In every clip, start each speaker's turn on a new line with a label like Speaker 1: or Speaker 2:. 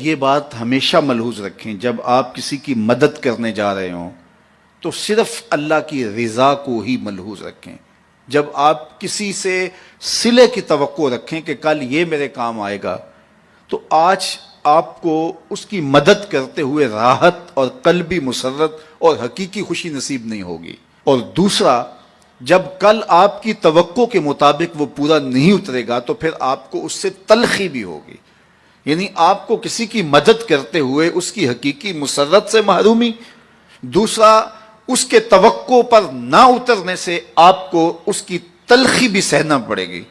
Speaker 1: یہ بات ہمیشہ ملحوظ رکھیں، جب آپ کسی کی مدد کرنے جا رہے ہوں تو صرف اللہ کی رضا کو ہی ملحوظ رکھیں۔ جب آپ کسی سے صلے کی توقع رکھیں کہ کل یہ میرے کام آئے گا، تو آج آپ کو اس کی مدد کرتے ہوئے راحت اور قلبی مسرت اور حقیقی خوشی نصیب نہیں ہوگی۔ اور دوسرا، جب کل آپ کی توقع کے مطابق وہ پورا نہیں اترے گا تو پھر آپ کو اس سے تلخی بھی ہوگی، یعنی آپ کو کسی کی مدد کرتے ہوئے اس کی حقیقی مسرت سے محرومی، دوسرا اس کے توقع پر نہ اترنے سے آپ کو اس کی تلخی بھی سہنا پڑے گی۔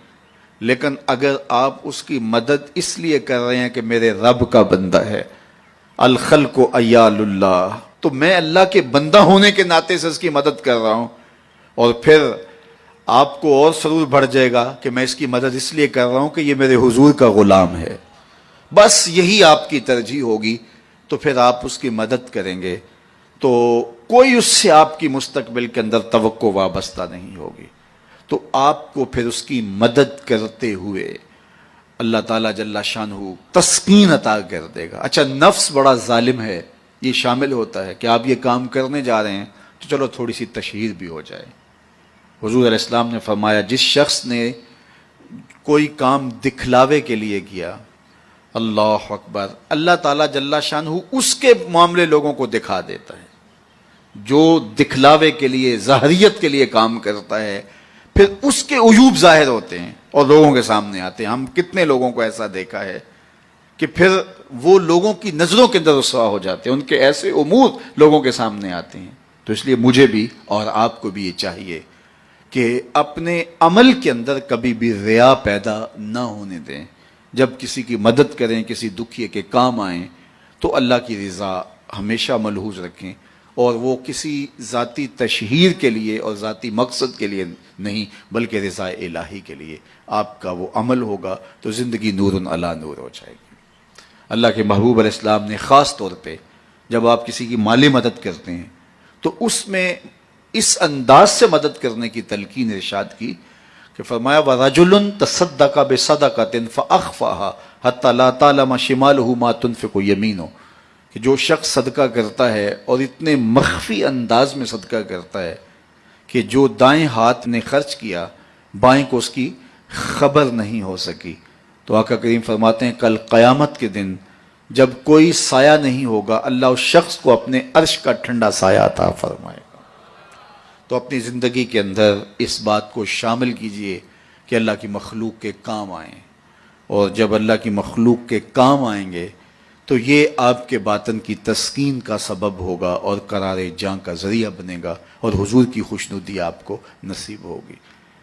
Speaker 1: لیکن اگر آپ اس کی مدد اس لیے کر رہے ہیں کہ میرے رب کا بندہ ہے، الخلق عیال اللہ، تو میں اللہ کے بندہ ہونے کے ناطے سے اس کی مدد کر رہا ہوں، اور پھر آپ کو اور سرور بڑھ جائے گا کہ میں اس کی مدد اس لیے کر رہا ہوں کہ یہ میرے حضور کا غلام ہے، بس یہی آپ کی ترجیح ہوگی، تو پھر آپ اس کی مدد کریں گے تو کوئی اس سے آپ کی مستقبل کے اندر توقع وابستہ نہیں ہوگی، تو آپ کو پھر اس کی مدد کرتے ہوئے اللہ تعالیٰ جل شانہ تسکین عطا کر دے گا۔ اچھا، نفس بڑا ظالم ہے، یہ شامل ہوتا ہے کہ آپ یہ کام کرنے جا رہے ہیں تو چلو تھوڑی سی تشہیر بھی ہو جائے۔ حضور علیہ السلام نے فرمایا، جس شخص نے کوئی کام دکھلاوے کے لیے کیا، اللہ اکبر، اللہ تعالیٰ جل شانہ اس کے معاملے لوگوں کو دکھا دیتا ہے۔ جو دکھلاوے کے لیے، ظاہریت کے لیے کام کرتا ہے، پھر اس کے عیوب ظاہر ہوتے ہیں اور لوگوں کے سامنے آتے ہیں۔ ہم کتنے لوگوں کو ایسا دیکھا ہے کہ پھر وہ لوگوں کی نظروں کے اندر رسوا ہو جاتے ہیں، ان کے ایسے امور لوگوں کے سامنے آتے ہیں۔ تو اس لیے مجھے بھی اور آپ کو بھی یہ چاہیے کہ اپنے عمل کے اندر کبھی بھی ریا پیدا نہ ہونے دیں۔ جب کسی کی مدد کریں، کسی دکھیے کے کام آئیں، تو اللہ کی رضا ہمیشہ ملحوظ رکھیں، اور وہ کسی ذاتی تشہیر کے لیے اور ذاتی مقصد کے لیے نہیں، بلکہ رضا الہی کے لیے آپ کا وہ عمل ہوگا تو زندگی نور علی نور ہو جائے گی۔ اللہ کے محبوب علیہ السلام نے خاص طور پہ جب آپ کسی کی مالی مدد کرتے ہیں تو اس میں اس انداز سے مدد کرنے کی تلقین ارشاد کی کہ فرمایا، وَرَجُلٌ تَصَدَّقَ بِصَدَقَةٍ فَأَخْفَاهَا حَتَّى لَا تَعْلَمَ شِمَالُهُ مَا تُنْفِقُ يَمِينُهُ، کہ جو شخص صدقہ کرتا ہے اور اتنے مخفی انداز میں صدقہ کرتا ہے کہ جو دائیں ہاتھ نے خرچ کیا بائیں کو اس کی خبر نہیں ہو سکی، تو آقا کریم فرماتے ہیں کل قیامت کے دن جب کوئی سایہ نہیں ہوگا، اللہ اس شخص کو اپنے عرش کا ٹھنڈا سایہ عطا فرمائے گا۔ تو اپنی زندگی کے اندر اس بات کو شامل کیجئے کہ اللہ کی مخلوق کے کام آئیں، اور جب اللہ کی مخلوق کے کام آئیں گے تو یہ آپ کے باطن کی تسکین کا سبب ہوگا اور قرار جاں کا ذریعہ بنے گا، اور حضور کی خوشنودی آپ کو نصیب ہوگی۔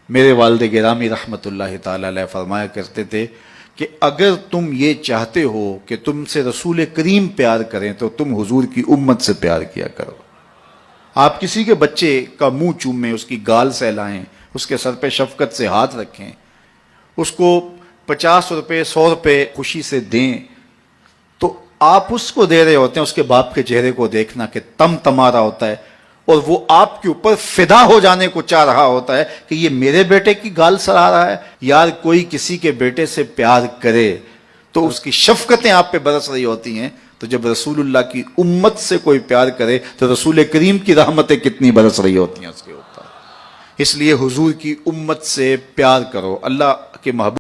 Speaker 1: میرے والد گرامی رحمت اللہ تعالی علیہ فرمایا کرتے تھے کہ اگر تم یہ چاہتے ہو کہ تم سے رسول کریم پیار کریں تو تم حضور کی امت سے پیار کیا کرو۔ آپ کسی کے بچے کا منہ چومیں، اس کی گال سہلائیں، اس کے سر پہ شفقت سے ہاتھ رکھیں، اس کو 50 روپے 100 روپے خوشی سے دیں، تو آپ اس کو دے رہے ہوتے ہیں، اس کے باپ کے چہرے کو دیکھنا کہ تم تمہارا ہوتا ہے، اور وہ آپ کے اوپر فدا ہو جانے کو چاہ رہا ہوتا ہے کہ یہ میرے بیٹے کی گال سڑا رہا ہے۔ یار کوئی کسی کے بیٹے سے پیار کرے تو اس کی شفقتیں آپ پہ برس رہی ہوتی ہیں، تو جب رسول اللہ کی امت سے کوئی پیار کرے تو رسول کریم کی رحمتیں کتنی برس رہی ہوتی ہیں اس کے اوپر۔ اس لیے حضور کی امت سے پیار کرو۔ اللہ کے محبوب